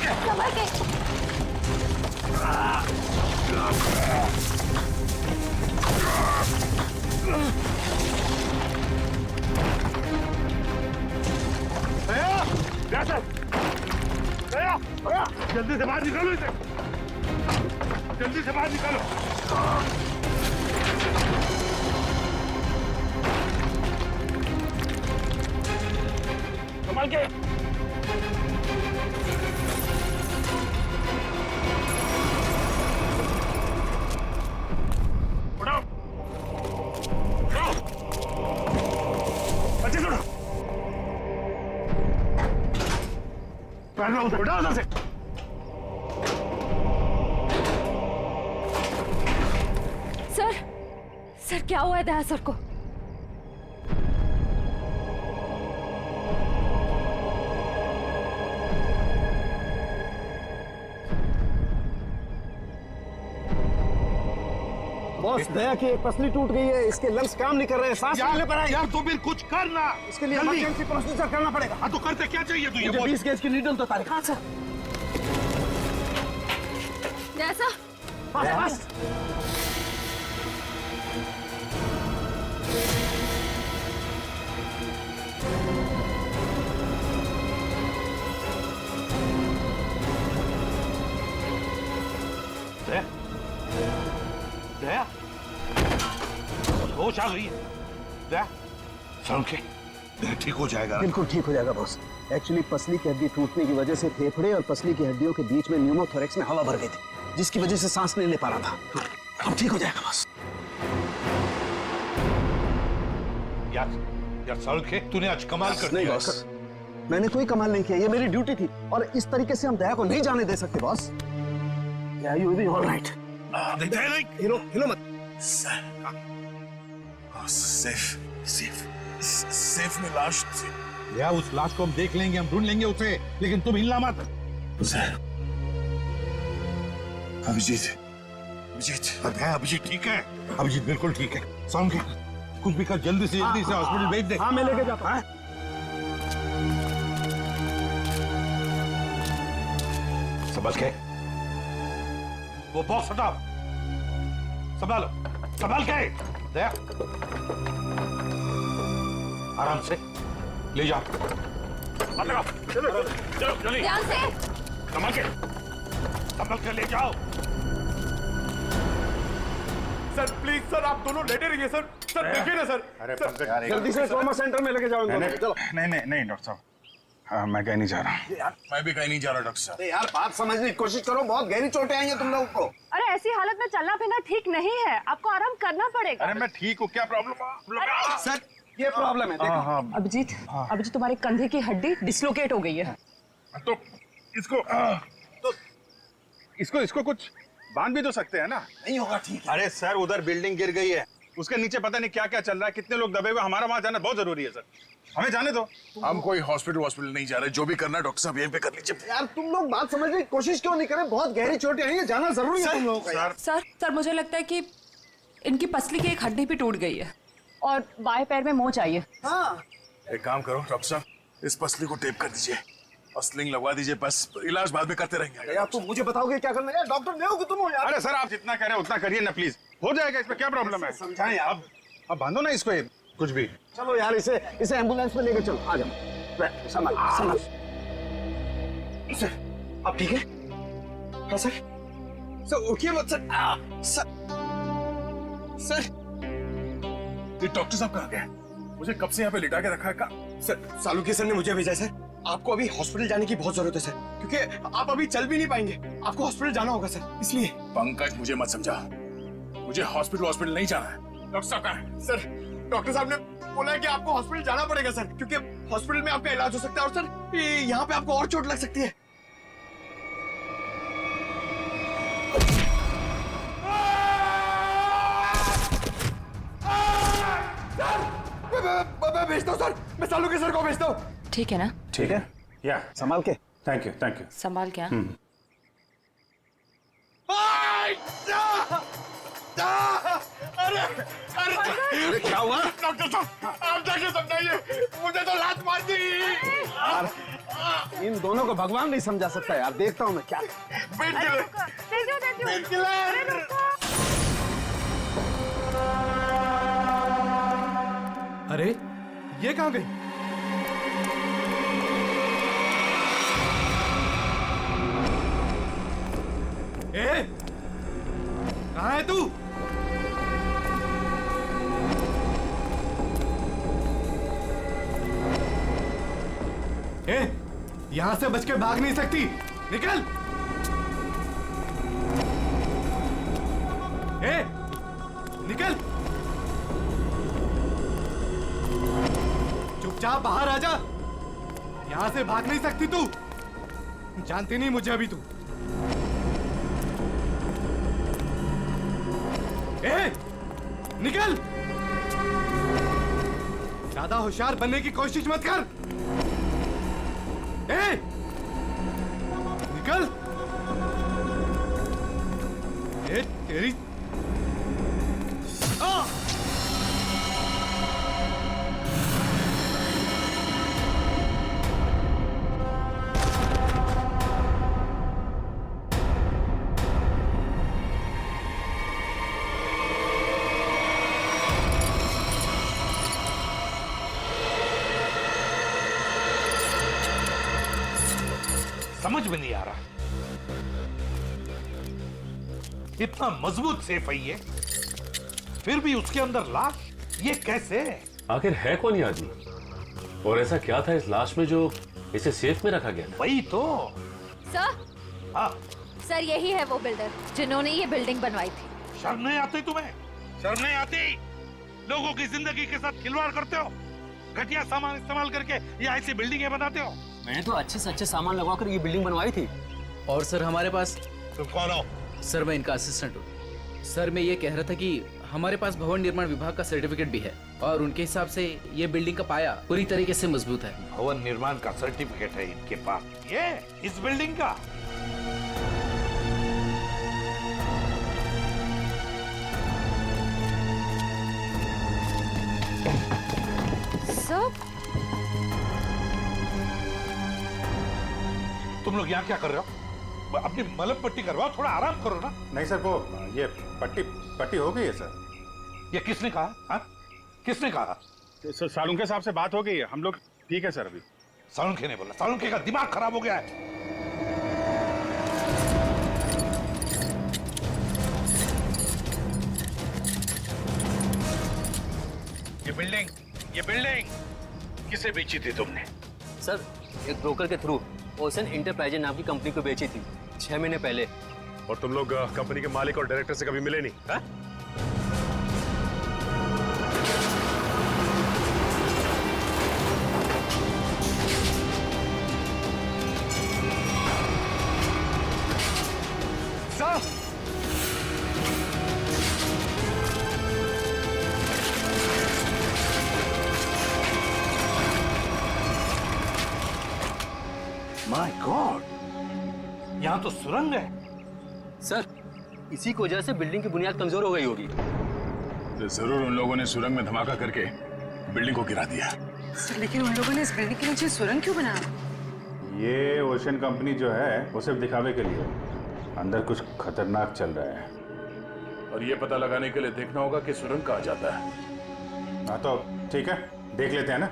संभाल के। जल्दी से बाहर निकालो इसे, जल्दी से बाहर निकालो। संभाल के। उठाओ, उठाओ, अच्छे से उठाओ। पैर उधर, उठाओ उधर से। सर क्या हुआ है दया सर को? बॉस, दया की एक पसली टूट गई है, इसके लंग्स काम नहीं कर रहे हैं, सांस लेने पर यार तो फिर कुछ करना, इसके लिए इमरजेंसी प्रोसीजर करना पड़ेगा। हाँ तो करते क्या चाहिए तुझे? मुझे 20 गेज की नीडल तो तारीख। हाँ सर। जैसा बस। दया, होश आ गई है। दया, सर ठीक हो जाएगा। बिल्कुल ठीक हो जाएगा बॉस। एक्चुअली पसली की हड्डी टूटने की वजह से फेफड़े और पसली की हड्डियों के बीच में न्यूमोथोरेक्स में हवा भर गई थी, जिसकी वजह से सांस नहीं ले पा रहा था। अब ठीक हो जाएगा बॉस। यार सर तूने आज कमाल कर दिया। बॉस, मैंने कोई कमाल नहीं किया, ये मेरी ड्यूटी थी और इस तरीके से हम दया को नहीं जाने दे सकते बॉस। या यू विल बी ऑलराइट। हिलो मत। सेफ में लाश थी। या उस लाश को हम देख लेंगे, हम ढूंढ लेंगे उसे, लेकिन तुम हिलना मत। अभिजीत ठीक है, अभिजीत बिल्कुल ठीक है। सौंके कुछ भी कर, जल्दी से हॉस्पिटल भेज दे। हाँ मैं लेके जाता हूँ। संभल के, वो बॉक्स हटाओ, संभालो, संभाल के। दया, आराम से ले जाओ। चलो जल्दी, ध्यान से। संभल के ले जाओ। सर प्लीज सर, आप दोनों लेटे रहिए सर। सर देखिए ना सर। अरे जल्दी से ट्रॉमा सेंटर में लेके जाओ। चलो। नहीं डॉक्टर साहब, हाँ, मैं कहीं नहीं जा रहा। मैं भी कहीं नहीं जा रहा डॉक्टर साहब। यार बात समझने की कोशिश करो, बहुत गहरी चोटें आई हैं तुम लोगों को। अरे ऐसी हालत में चलना फिरना ठीक नहीं है, आपको आराम करना पड़ेगा। अरे मैं ठीक हूँ, क्या प्रॉब्लम? सर ये प्रॉब्लम है, देखो। अभिजीत तुम्हारे कंधे की हड्डी डिसलोकेट हो गई है। तो इसको कुछ बांध भी तो सकते हैं ना? नहीं होगा ठीक है। अरे सर, उधर बिल्डिंग गिर गई है, उसके नीचे पता नहीं क्या क्या चल रहा है, कितने लोग दबे हुए, हमारा वहां जाना बहुत जरूरी है सर। हमें जाने दो। हम कोई हॉस्पिटल नहीं जा रहे, जो भी करना है डॉक्टर साहब यहीं पे कर लीजिए। यार तुम लोग बात समझने की कोशिश क्यों नहीं करें? बहुत गहरी चोटें आई हैं, जाना जरूरी है तुम लोगों का। सर मुझे लगता है कि इनकी पसली की एक हड्डी भी टूट गई है और बाएं पैर में मोच आई है। हाँ एक काम करो डॉक्टर साहब, इस पसली को टेप कर दीजिए और स्लिंग लगवा दीजिए, बस इलाज बाद में करते रहेंगे। यार तुम मुझे बताओगे क्या करना है? यार डॉक्टर नहीं हो कि तुम हो यार। अरे सर, आप जितना कह रहे हैं उतना करिए ना प्लीज, हो जाएगा। इसमें क्या प्रॉब्लम है? समझाएं यार। अब बांधो ना इसको, कुछ भी। चलो यार इसे एम्बुलेंस में लेके चलो। आ जाओ, संभाल। सर आप ठीक है? हाँ सर उठिए मत सर। सर ये डॉक्टर साहब कहाँ गए? मुझे कब से यहाँ पे लिटा के रखा है का? सर सालुकी सर ने मुझे भेजा सर। आपको अभी हॉस्पिटल जाने की बहुत जरूरत है सर, क्योंकि आप अभी चल भी नहीं पाएंगे, आपको हॉस्पिटल जाना होगा सर, इसलिए। पंकज मुझे मत समझा, मुझे हॉस्पिटल नहीं जाना है। डॉक्टर साहब कहाँ है? सर डॉक्टर साहब ने बोला है कि आपको हॉस्पिटल जाना पड़ेगा सर, क्योंकि हॉस्पिटल में आपका इलाज हो सकता है और सर यहाँ पे आपको और चोट लग सकती है। मैं भेजता हूँ सर, मैं सालुकी सर को भेजता हूँ। ठीक है ना? ठीक है, या संभाल के। Thank you. संभाल क्या? अरे क्या हुआ? डॉक्टर साहब आप जाके समझाइए, मुझे तो लात मार दी। इन दोनों को भगवान नहीं समझा सकता यार। देखता हूँ मैं क्या। अरे ये कहाँ गई? ए, कहाँ है तू? ए, यहां से बच के भाग नहीं सकती, निकल। ए, निकल। चुपचाप बाहर आ जा। यहां से भाग नहीं सकती तू। जानती नहीं मुझे अभी तू। ए, निकल। ज्यादा होशियार बनने की कोशिश मत कर। ए, निकल। ए, तेरी समझ में नहीं आ रहा, इतना मजबूत सेफ है ये, फिर भी उसके अंदर लाश, ये कैसे? आखिर है कौन ये आदमी और ऐसा क्या था इस लाश में जो इसे सेफ में रखा गया था? वही तो। सर, हाँ, सर यही है वो बिल्डर जिन्होंने ये बिल्डिंग बनवाई थी। शर्म नहीं आती तुम्हें? शर्म नहीं आती? लोगों की जिंदगी के साथ खिलवाड़ करते हो, घटिया सामान इस्तेमाल करके ये ऐसी बिल्डिंगें बनाते हो। मैंने तो अच्छे से अच्छे सामान लगवाकर ये बिल्डिंग बनवाई थी। और सर हमारे पास। तुम कौन हो? सर मैं इनका असिस्टेंट हूँ। सर मैं ये कह रहा था कि हमारे पास भवन निर्माण विभाग का सर्टिफिकेट भी है और उनके हिसाब से ये बिल्डिंग का पाया पूरी तरीके से मजबूत है। भवन निर्माण का सर्टिफिकेट है इनके पास? ये इस बिल्डिंग का? सर, तुम लोग यहाँ क्या कर रहे हो? अपनी मलम पट्टी करवाओ, थोड़ा आराम करो ना। नहीं सर, वो ये पट्टी हो गई है सर। ये किसने कहा? हाँ? किसने कहा? सर सालुंके साहब से बात हो गई है, हम लोग ठीक है सर अभी। सालुंके ने बोला? सालुंके का दिमाग खराब हो गया है। ये बिल्डिंग किसे बेची थी तुमने? सर एक ब्रोकर के थ्रू ओशन इंटरप्राइजेज नाम की कंपनी को बेची थी 6 महीने पहले। और तुम लोग कंपनी के मालिक और डायरेक्टर से कभी मिले नहीं? हा? माय गॉड, यहाँ तो सुरंग है। सर इसी की वजह से बिल्डिंग की बुनियाद कमजोर हो गई होगी। तो जरूर उन लोगों ने सुरंग में धमाका करके बिल्डिंग को गिरा दिया। सर लेकिन उन लोगों ने इस बिल्डिंग के नीचे सुरंग क्यों बनाया? ये ओशन कंपनी जो है वो सिर्फ दिखावे के लिए, अंदर कुछ खतरनाक चल रहा है। और ये पता लगाने के लिए देखना होगा कि सुरंग कहाँ जाता है। हाँ तो ठीक है, देख लेते हैं ना।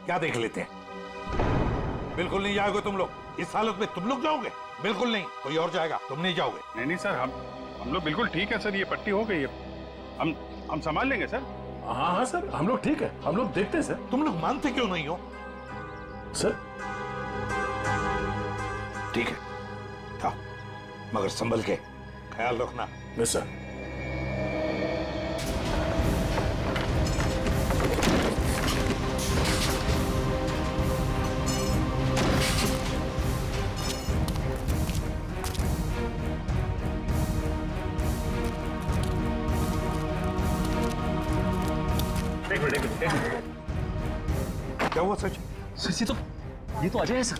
क्या देख लेते हैं? बिल्कुल नहीं जाओगे तुम लोग। इस हालत में तुम लोग जाओगे? बिल्कुल नहीं, कोई और जाएगा, तुम नहीं जाओगे। नहीं सर, हम लोग बिल्कुल ठीक है सर, ये पट्टी हो गई है, हम संभाल लेंगे सर। हाँ हाँ सर, हम लोग ठीक है, हम लोग देखते हैं सर। तुम लोग मानते क्यों नहीं हो? सर ठीक है, हाँ, मगर संभल के ख्याल रखना। Yes sir. क्या हुआ सच? सर ये तो अजय है सर।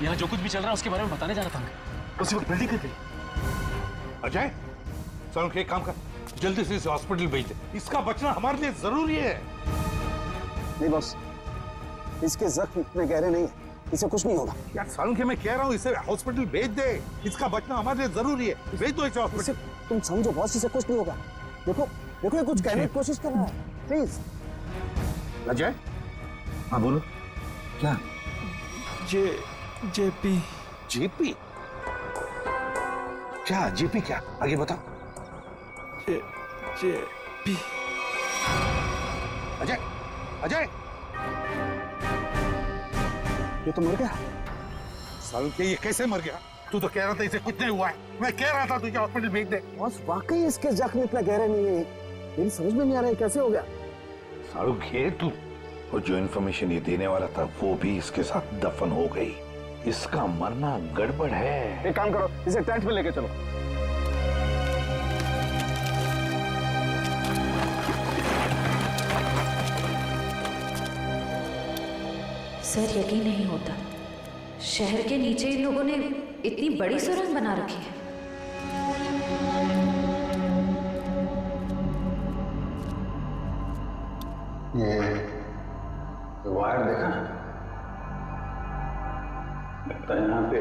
यहाँ जो कुछ भी चल रहा है उसके बारे में बताने जा रहा था। उसी वक्त बिल्डिंग गिर गई। अजय, चलो एक काम कर, जल्दी से इसे हॉस्पिटल भेज दे। इसका बचना हमारे लिए जरूरी है। नहीं बॉस, इसके जख्म इतने गहरे नहीं है, इसे कुछ नहीं होगा। यार सालुंखे, मैं कह रहा हूँ इसे हॉस्पिटल भेज दे, इसका बचना हमारे लिए जरूरी है। भेज दो इसे इसे हॉस्पिटल। तुम समझो बॉस, इसे कुछ नहीं होगा। देखो देखो, ये कुछ कहने की कोशिश कर रहा है, प्लीज। अजय, हाँ बोलो। क्या? जेपी। जेपी? क्या जेपी? क्या आगे बताओ। जेपी। अजय, अजय, ये तो मर गया। सालुंखे ये कैसे मर गया? तू तो कह रहा था इसे कुछ नहीं हुआ है। मैं कह रहा था तुझे हॉस्पिटल भेज दे। बॉस वाकई इसके जख्म इतने गहरे नहीं है, मेरी समझ में नहीं आ रहा है कैसे हो गया। सालुखे, तू वो जो इन्फॉर्मेशन ये देने वाला था वो भी इसके साथ दफन हो गई। इसका मरना गड़बड़ है। एक काम करो, इसे टेंट पे लेके चलो। सर यकीन नहीं होता, शहर के नीचे इन लोगों ने इतनी बड़ी सुरंग बना रखी है। ये वायर देखा? लगता है यहाँ पे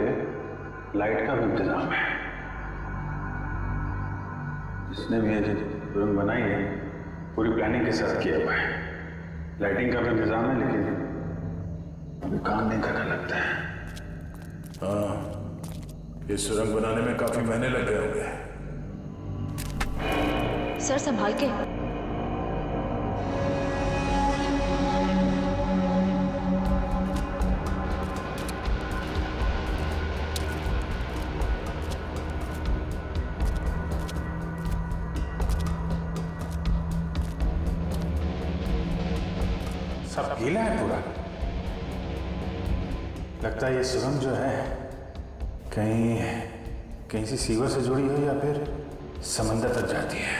लाइट का भी इंतजाम है। जिसने भी ये सुरंग बनाई है पूरी प्लानिंग के साथ किया हुआ है। लाइटिंग का भी इंतजाम है, लेकिन अभी काम नहीं करने लगता है। हाँ, ये सुरंग बनाने में काफी महीने लग गए होंगे। सर संभाल के। सब गीला है पूरा। लगता है ये सुरंग जो है कहीं से सीवर से जुड़ी है या फिर समंदर तक जाती है।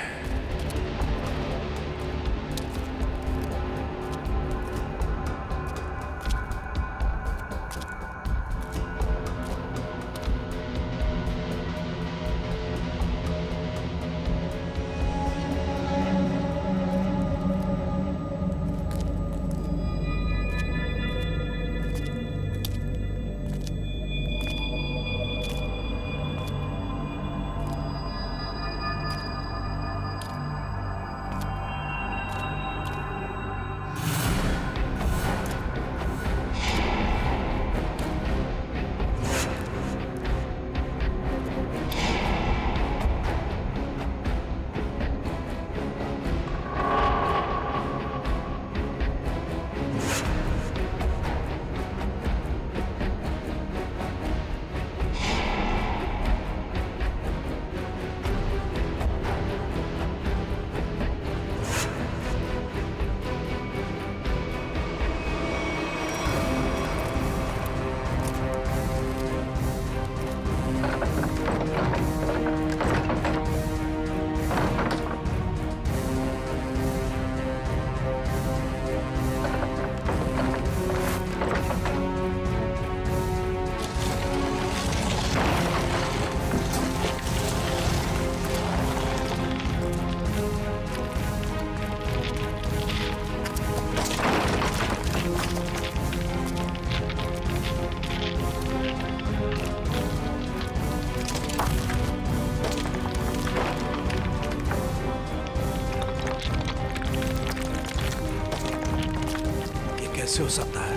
कैसे हो सकता है?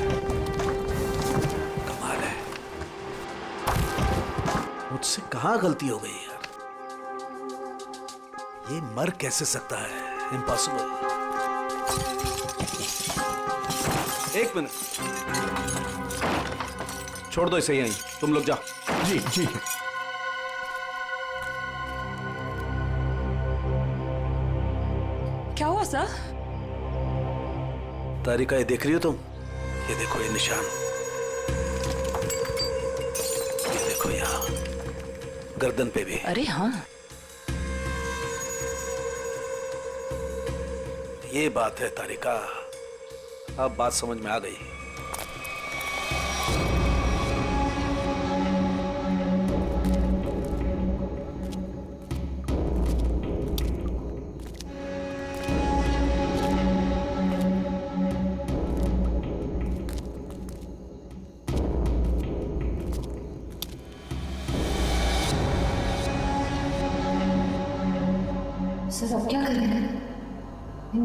कमाल है, मुझसे कहां गलती हो गई यार। ये मर कैसे सकता है? इम्पॉसिबल। एक मिनट, छोड़ दो इसे यहीं, तुम लोग जाओ। जी ठीक है। क्या हुआ सर? तारिका, ये देख रही हो तुम? ये देखो ये निशान, ये देखो यहाँ गर्दन पे भी। अरे हाँ, ये बात है तारिका, अब बात समझ में आ गई।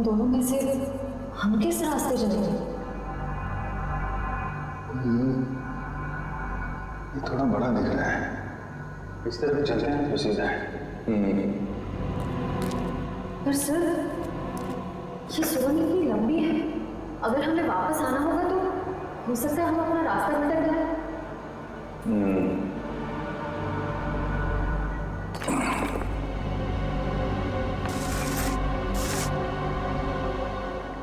दोनों में से हम किस रास्ते जाएंगे? ये थोड़ा बड़ा दिख रहा है, इस तरफ चलते हैं तो सीधा है। पर सर, ये सुरंग इतनी लंबी है, अगर हमें वापस आना होगा तो हो सकता है हम अपना रास्ता भटक जाए।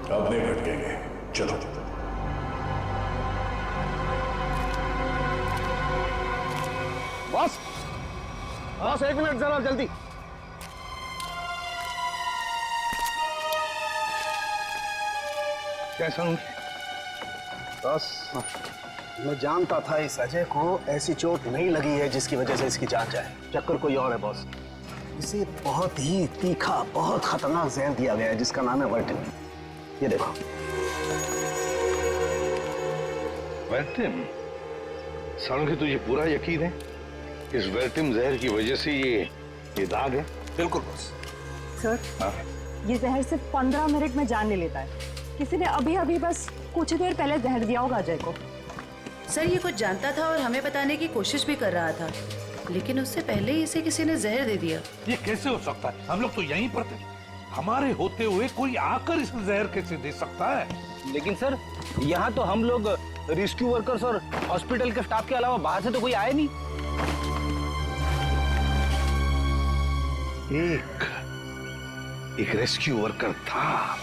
अब नहीं भटकेंगे, चलो। बॉस, बॉस 1 मिनट जरा जल्दी। कैसा हूँ? बॉस, मैं जानता था इस अजय को ऐसी चोट नहीं लगी है जिसकी वजह से इसकी जान जाए। चक्कर कोई और है बॉस। इसे बहुत ही तीखा, बहुत खतरनाक जहर दिया गया है जिसका नाम है वर्टिन। ये देखो। वर्टिम? सालुंखे, तुझे पूरा यकीन है इस वर्टिम जहर की वजह से ये दाग है? बिल्कुल बॉस। सर, ये जहर सिर्फ 15 मिनट में जान ले लेता है। किसी ने अभी अभी बस कुछ देर पहले जहर दिया होगा अजय को। सर, ये कुछ जानता था और हमें बताने की कोशिश भी कर रहा था, लेकिन उससे पहले ही इसे किसी ने जहर दे दिया। ये कैसे हो सकता है? हम लोग तो यहीं पर थे। हमारे होते हुए कोई आकर इस जहर कैसे दे सकता है? लेकिन सर, यहाँ तो हम लोग रेस्क्यू वर्कर्स और हॉस्पिटल के स्टाफ के अलावा बाहर से तो कोई आया नहीं। एक रेस्क्यू वर्कर था।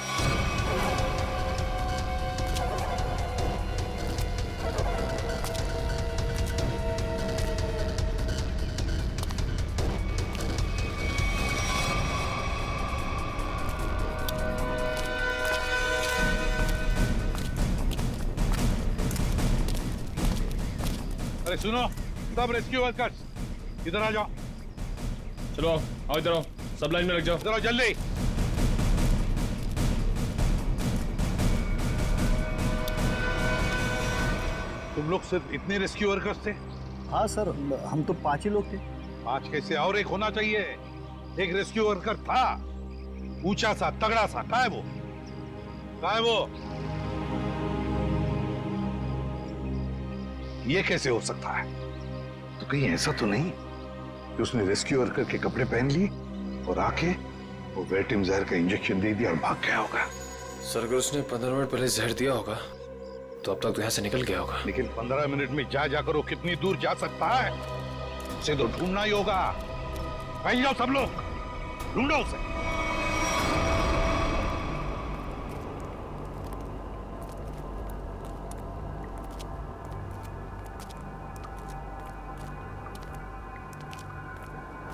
अरे सुनो, सब रेस्क्यू वर्कर्स इधर आ जाओ। चलो आओ, इधर आओ, सब लाइन में लग जाओ। इधर आओ जल्दी। तुम लोग सिर्फ इतने रेस्क्यू वर्कर्स थे? हाँ सर, हम तो 5 ही लोग थे। 5 कैसे? और एक होना चाहिए। एक रेस्क्यू वर्कर था, ऊंचा सा, तगड़ा सा। कहाँ है वो? कहाँ है वो? ये कैसे हो सकता है? तो कहीं ऐसा तो नहीं कि उसने रेस्क्यू वर्कर के कपड़े पहन लिए और आके वो वर्टिम जहर का इंजेक्शन दे दिया और भाग गया होगा? सर, अगर उसने 15 मिनट पहले जहर दिया होगा तो अब तक तो यहाँ से निकल गया होगा। लेकिन 15 मिनट में जाकर वो कितनी दूर जा सकता है? उसे तो ढूंढना ही होगा। कहीं जाओ सब लोग, ढूंढो उसे।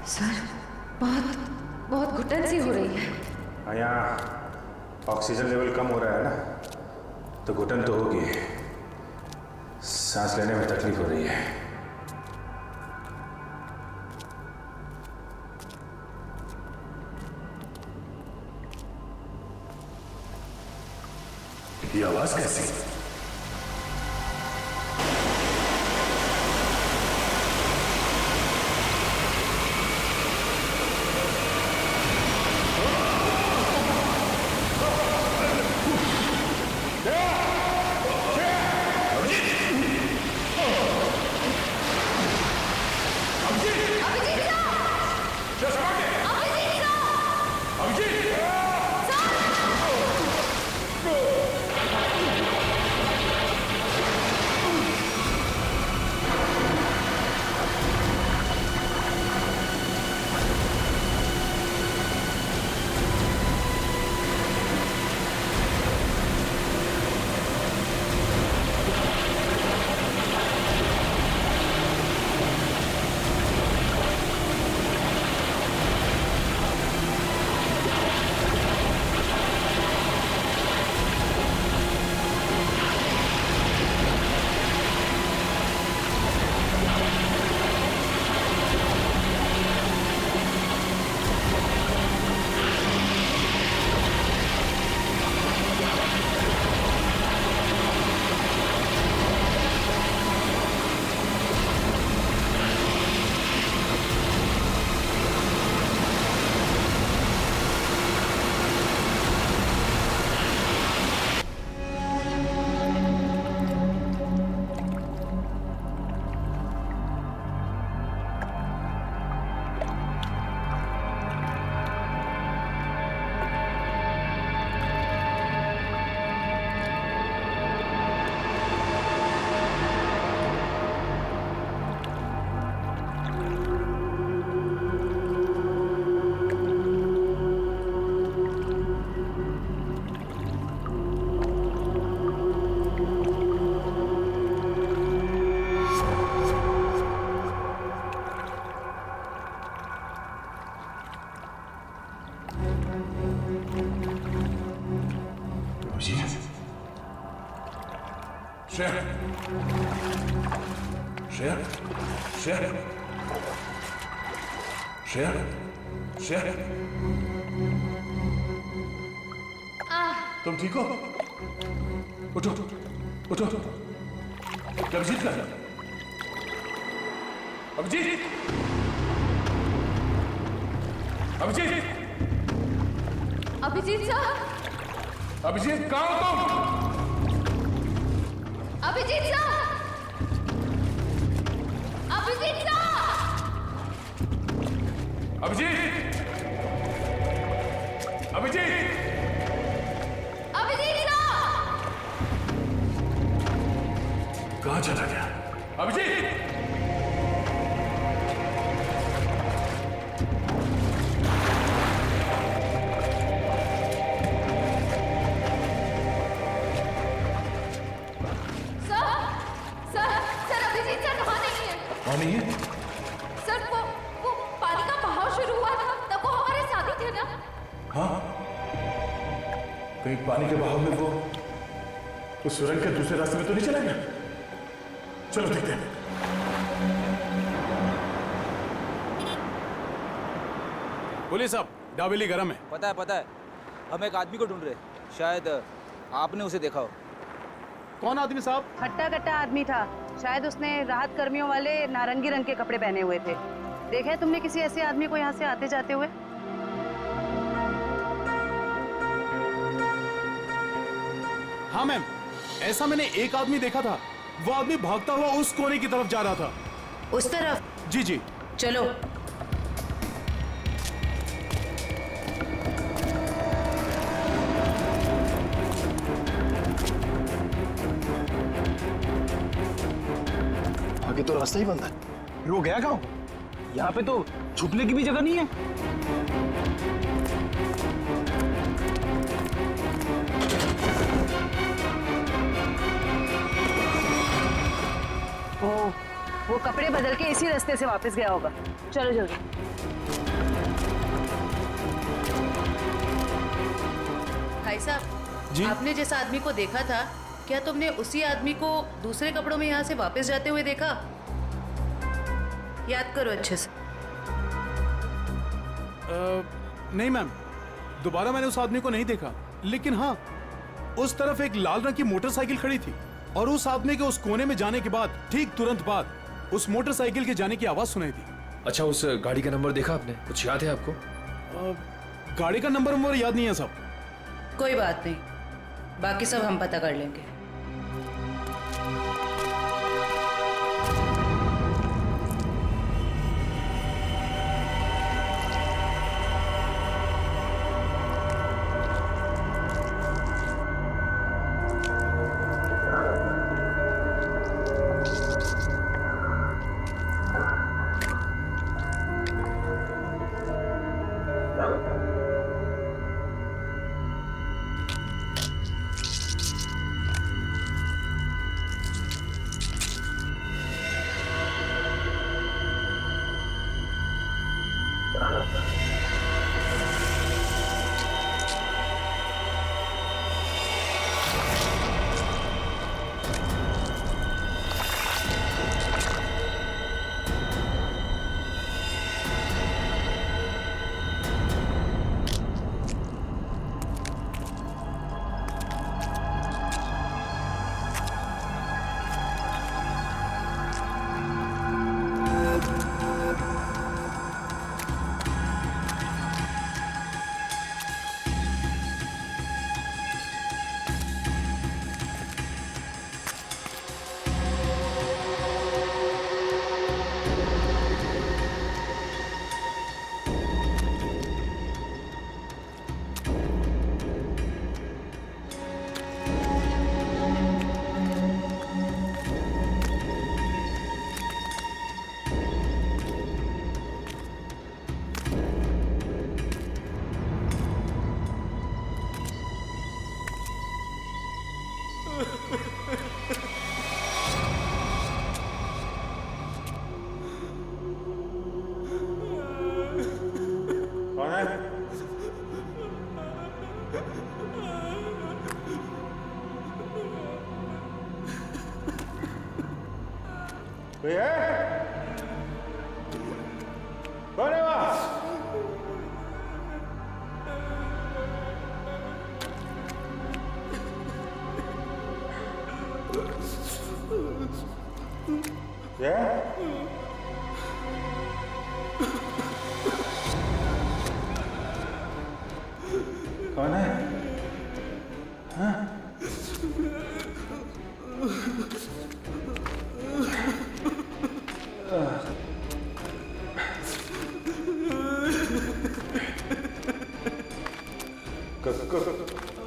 सर, बहुत घुटन सी हो रही है। यहाँ ऑक्सीजन लेवल कम हो रहा है ना, तो घुटन तो होगी। सांस लेने में तकलीफ हो रही है। ये आवाज कैसी? अभिजीत, श्रेया, श्रेया, श्रेया, श्रेया, श्रेया, तुम ठीक हो? उठो, उठो। अभिजीत का, अभिजीत, अभिजीत, अभिजीत साहब, अभिजीत कहाँ हो तुम? अभिजीत साहब, अभिजीत साहब, अभिजीत, अभिजीत, अभिजीत साहब, कहाँ चला गया? अभिजीत, सर अभिजीत सर वहाँ नहीं है। वहाँ नहीं है? सर वो पानी का बहाव शुरू हुआ था तब वो हमारे साथ ही थे ना। हाँ, कहीं पानी के बहाव में वो उस सुरंग के दूसरे रास्ते में तो नहीं चला गया? चलो देखते हैं। बोलिए साहब, डाबेली गरम है। पता है, हम एक आदमी को ढूंढ रहे, शायद आपने उसे देखा हो। कौन आदमी साहब? हट्टा कट्टा आदमी था, शायद उसने राहत कर्मियों वाले नारंगी रंग के कपड़े पहने हुए थे। देखा है तुमने किसी ऐसे आदमी को यहाँ से आते जाते हुए? हाँ मैम, ऐसा मैंने एक आदमी देखा था। वो आदमी भागता हुआ उस कोने की तरफ जा रहा था। उस तरफ? जी जी। चलो। आगे तो रास्ता ही बंद है। वो गया कहाँ? यहाँ पे तो छुपने की भी जगह नहीं है। वो कपड़े बदल के इसी रास्ते से वापस गया होगा। चलो जल्दी। भाई साहब जी? आपने जिस आदमी को देखा था, क्या तुमने उसी आदमी को दूसरे कपड़ों में यहाँ से वापस जाते हुए देखा? याद करो अच्छे से। नहीं मैम, दोबारा मैंने उस आदमी को नहीं देखा, लेकिन हाँ, उस तरफ एक लाल रंग की मोटरसाइकिल खड़ी थी और उस आदमी के उस कोने में जाने के बाद ठीक तुरंत बाद उस मोटरसाइकिल के जाने की आवाज सुनाई थी। अच्छा, उस गाड़ी का नंबर देखा आपने? कुछ याद है आपको? गाड़ी का नंबर याद नहीं है साहब। कोई बात नहीं, बाकी सब हम पता कर लेंगे। कौन है? कोई है? कौन है वहां? क्या? कौन है? हाँ?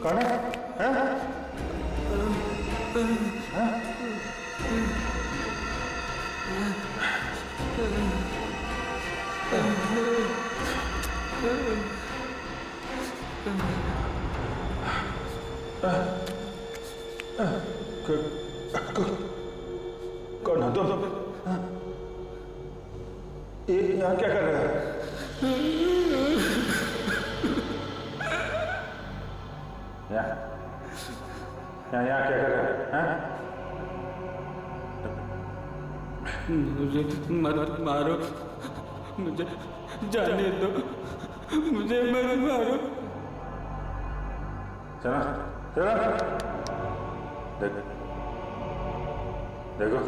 कौन है? हाँ? हाँ? कौन हो तुम? ये यहाँ क्या कर रहे हो? यहाँ क्या कर रहे हो? मुझे मत मारो, मुझे जाने दो, मुझे मत मारो। चलो चलो देखो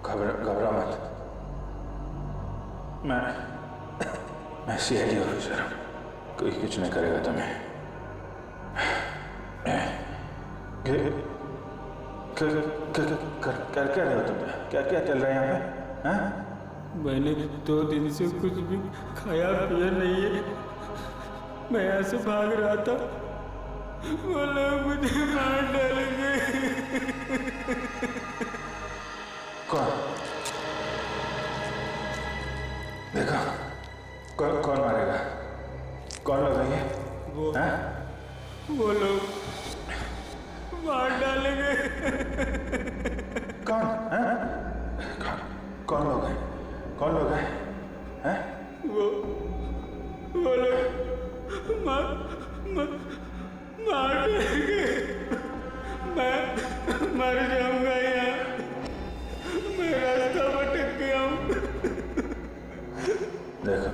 घबरा मत। मैं सीआईडी ऑफिसर हूँ, कोई कुछ नहीं करेगा तुम्हें। कर क्या रहे हो तुम? क्या क्या चल रहा है यहाँ पे? हाँ? मैंने 2 दिन से कुछ भी खाया पिया नहीं है। मैं यहाँ से भाग रहा था, वो लोग मुझे मार डालेंगे। कौन? देखा कौन मारेगा? कौन लोग हैं ये? वो लोग मार डालेंगे। कौन? कौन लोग हैं? कौन लोग हैं? हैं? वो लोग मार देंगे। मैं मर जाऊंगा यहाँ, मैं रास्ता भटक गया हूँ। देखो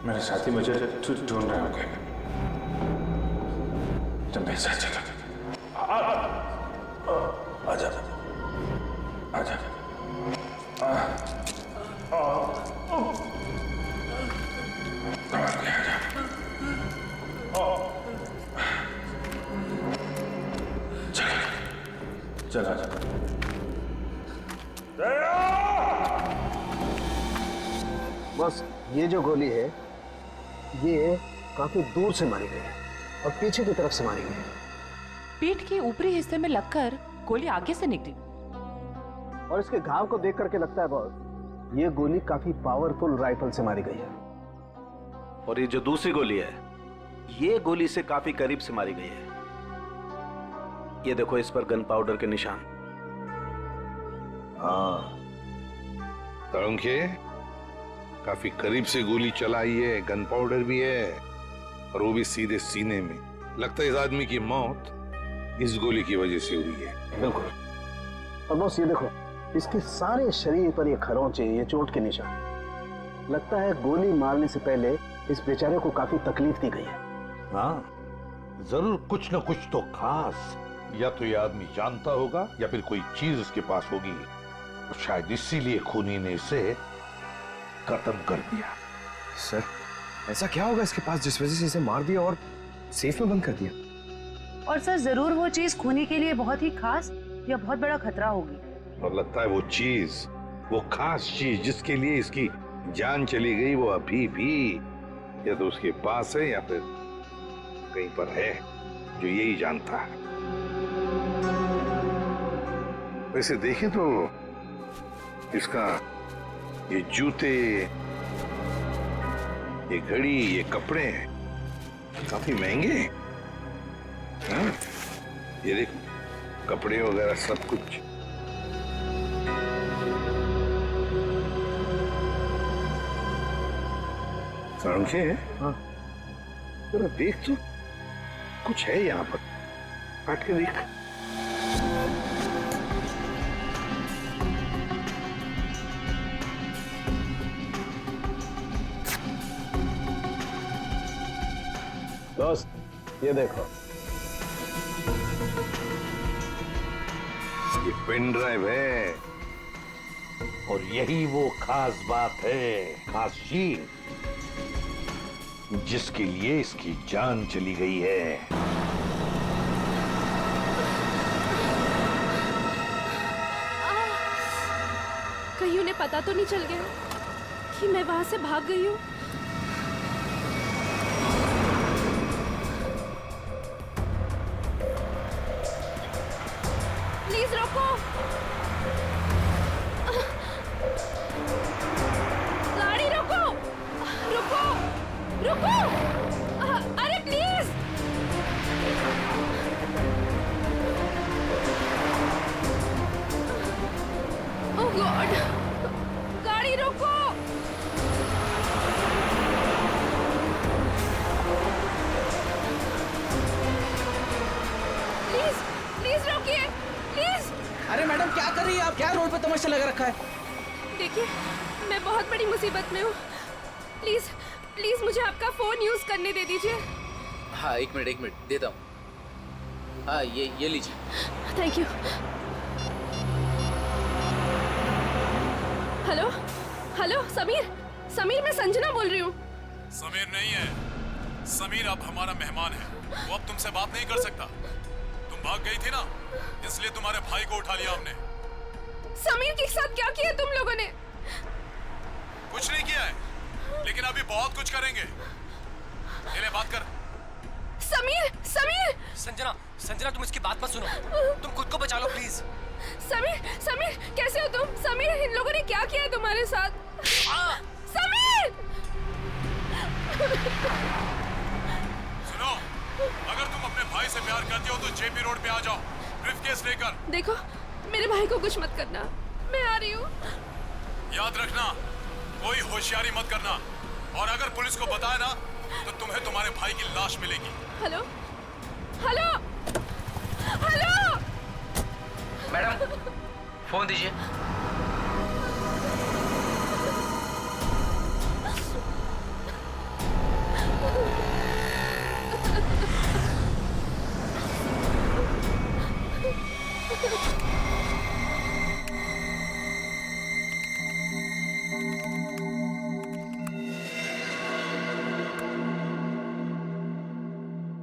मेरे साथी मुझे ढूंढ रहे होंगे, तुम मेरे साथ चलो। आजा आजा। चला चला। बस ये जो गोली है ये काफी दूर से मारी गई है और पीछे की तरफ से मारी गई है। पीठ के ऊपरी हिस्से में लगकर गोली आगे से निकली और इसके घाव को देख करके लगता है बॉस ये गोली काफी पावरफुल राइफल से मारी गई है। और ये जो दूसरी गोली है ये गोली से काफी करीब से मारी गई है। ये देखो इस पर गन पाउडर के निशान। हाँ तरुण काफी करीब से गोली चलाई है, गन पाउडर भी है और वो भी सीधे सीने में। लगता है इस आदमी की मौत इस गोली की वजह से हुई है। बिल्कुल। और बॉस ये देखो इसके सारे शरीर पर ये खरोंचे, ये चोट के निशान। लगता है गोली मारने से पहले इस बेचारे को काफी तकलीफ दी गई है। हाँ जरूर कुछ न कुछ तो खास या तो ये आदमी जानता होगा या फिर कोई चीज उसके पास होगी और शायद इसीलिए खूनी ने इसे खत्म कर दिया। सर ऐसा क्या होगा इसके पास जिस वजह से इसे मार दिया और सेफ में बंद कर दिया? और सर जरूर वो चीज खूनी के लिए बहुत ही खास या बहुत बड़ा खतरा होगी। और लगता है वो चीज, वो खास चीज जिसके लिए इसकी जान चली गई वो अभी भी या तो उसके पास है या फिर कहीं पर है जो यही जानता है। वैसे देखें तो इसका ये जूते, ये घड़ी, ये कपड़े काफी महंगे हैं। हाँ? ये देख कपड़े वगैरह सब कुछ। समझे? हाँ जरा देख तो कुछ है यहाँ पर, काट के देख। दोस्त ये देखो, ये पेन ड्राइव है और यही वो खास बात है, खास चीज जिसके लिए इसकी जान चली गई है। कहीं उन्हें पता तो नहीं चल गया कि मैं वहां से भाग गई हूँ? प्लीज रोको, गाड़ी रोको, रुको, रुको, अरे प्लीज। ओह गॉड, गाड़ी रोको। प्लीज प्लीज रोकिए, प्लीज। अरे मैडम क्या कर रही है आप? क्या रोड पे तमाशा लगा रखा है? देखिए मैं बहुत बड़ी मुसीबत में हूँ, प्लीज प्लीज मुझे आपका फोन यूज करने दे दीजिए। हाँ एक मिनट देता हूँ। हाँ ये लीजिए। Thank you. Hello hello, Sameer मैं संजना बोल रही हूँ। समीर नहीं है, समीर अब हमारा मेहमान है, वो अब तुमसे बात नहीं कर सकता। तुम भाग गई थी ना, इसलिए तुम्हारे भाई को उठा लिया हमने। समीर के साथ क्या किया तुम लोगों ने? कुछ नहीं किया है, लेकिन अभी बहुत कुछ करेंगे। ले बात कर। समीर संजना तुम इसकी बात मत सुनो, तुम खुद को बचा लो प्लीज। समीर कैसे हो तुम? समीर इन लोगों ने क्या किया है तुम्हारे साथ? समीर सुनो, अगर तुम अपने भाई से प्यार करती हो तो जेपी रोड पे आ जाओ, ब्रीफकेस लेकर। देखो मेरे भाई को कुछ मत करना, मैं आ रही हूँ। याद रखना, कोई होशियारी मत करना, और अगर पुलिस को बताया ना तो तुम्हें तुम्हारे भाई की लाश मिलेगी। Hello hello hello madam phone दीजिए।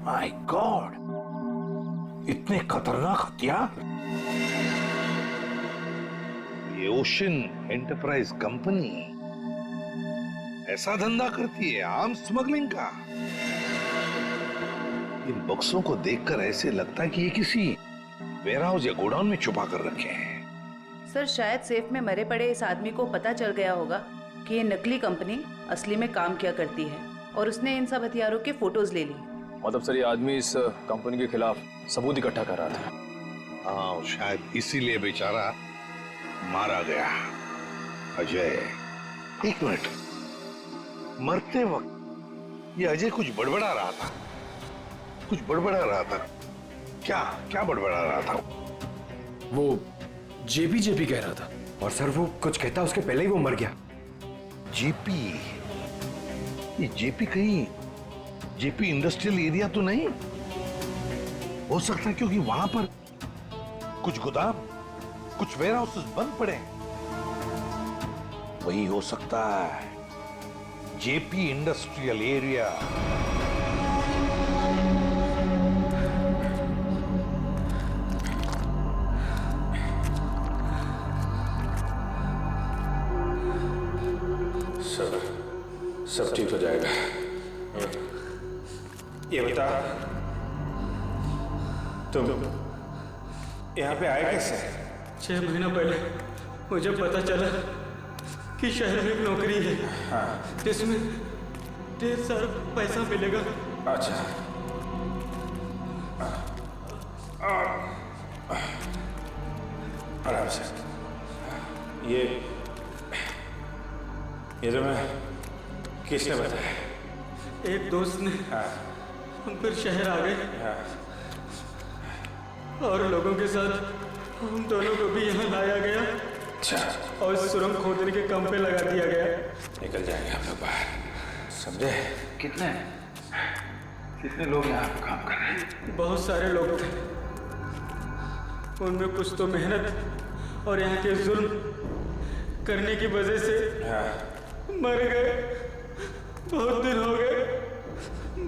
माय गॉड, इतने खतरनाक हथियार। ये ओशन एंटरप्राइज कंपनी ऐसा धंधा करती है, आर्म्स स्मगलिंग का। इन बक्सों को देखकर ऐसे लगता है कि ये किसी वेयरहाउस या गोडाउन में छुपा कर रखे हैं। सर शायद सेफ में मरे पड़े इस आदमी को पता चल गया होगा कि ये नकली कंपनी असली में काम किया करती है, और उसने इन सब हथियारों के फोटोज ले ली। मतलब सर ये आदमी इस कंपनी के खिलाफ सबूत इकट्ठा कर रहा था। हाँ, शायद इसीलिए बेचारा मारा गया। अजय, एक मिनट, मरते वक्त ये अजय कुछ बड़बड़ा रहा था, कुछ बड़बड़ा रहा था। क्या बड़बड़ा रहा था? वो जेपी कह रहा था। और सर वो कुछ कहता उसके पहले ही वो मर गया। जेपी? ये जेपी कहीं जेपी इंडस्ट्रियल एरिया तो नहीं हो सकता? क्योंकि वहां पर कुछ गोदाम, कुछ वेयरहाउसेस बंद पड़े हैं। वही हो सकता है, जेपी इंडस्ट्रियल एरिया। सब ठीक हो जाएगा। ये बता, तुम यहाँ पे आए कैसे? 6 महीना पहले मुझे पता चला कि शहर में एक नौकरी है, हाँ, जिसमें ढेर सारा पैसा मिलेगा। अच्छा, आराम से। ये तुम्हें किसने बताया? एक दोस्त ने। हाँ। हम फिर शहर आ गए। हाँ। और लोगों के साथ हम दोनों को भी यहाँ लाया गया। अच्छा। और सुरंग खोदने के काम पे लगा दिया गया। निकल जाएंगे हम लोग बाहर, समझे? कितने? कितने लोग यहाँ पे काम कर रहे हैं? बहुत सारे लोग थे, उनमें कुछ तो मेहनत और यहाँ के जुल्म करने की वजह से मर गए। बहुत दिन हो गए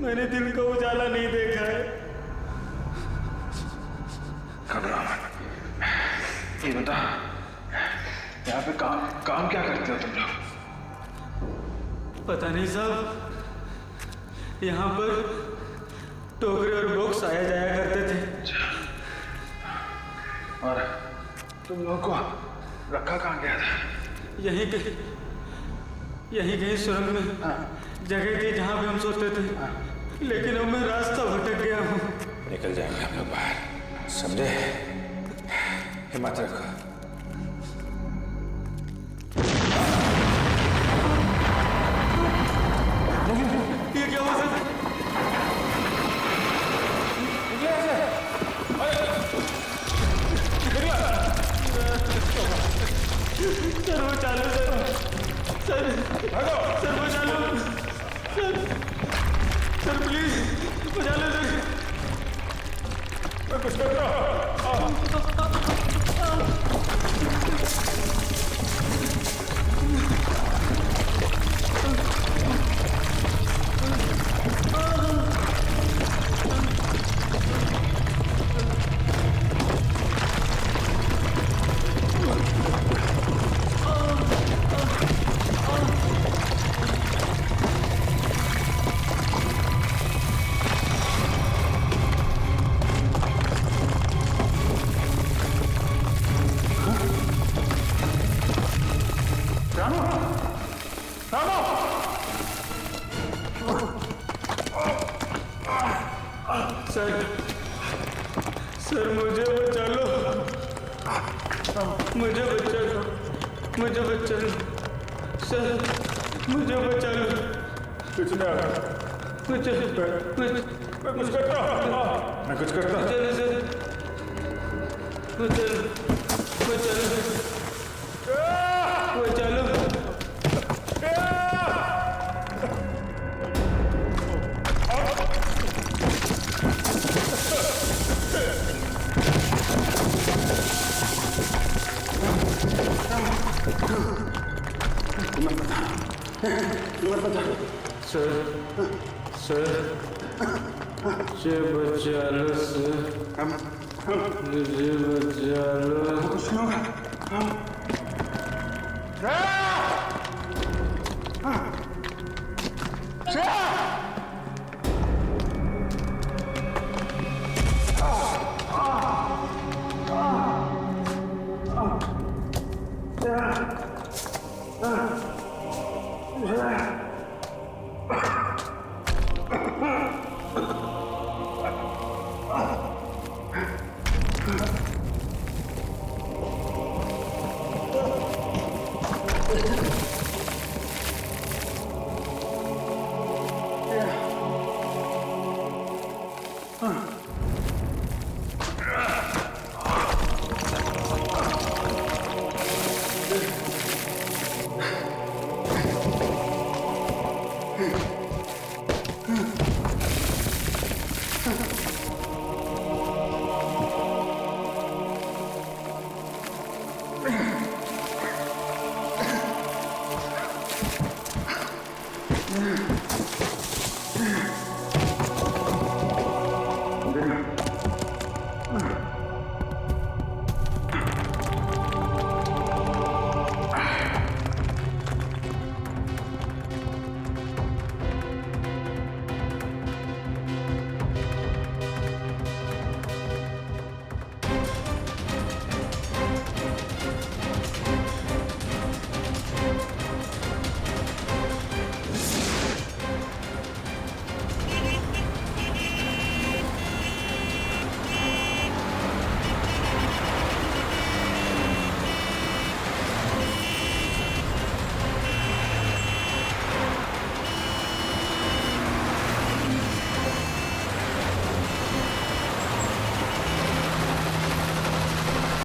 मैंने दिन का उजाला नहीं देखा है। घबराओ मत। ये बता, यहाँ पे काम क्या करते हो तुम लोग? पता नहीं साहब, यहाँ पर टोकरे और बॉक्स आया जाया करते थे। और तुम लोगों को रखा कहाँ गया था? यहीं कहीं सुरंग में जगह थी जहाँ पे हम सोते थे, लेकिन अब मैं रास्ता भटक गया हूँ। निकल जाएंगे हम लोग बाहर, समझे? हिम्मत रखो। ये क्या हुआ सर? सर वो चालू सर वो चालू सर प्लीज वो चालू सर। मैं कुछ कर रहा सर मुझे बचा लो, मुझे बचा लो, मुझे बचा लो सर, मुझे बचा लो। कुछ ना, मैं कुछ करता हूँ, मैं कुछ करता हूँ। चलो सर, चलो चलो। सर मुझे बचा लो सर, मुझे बचा लो।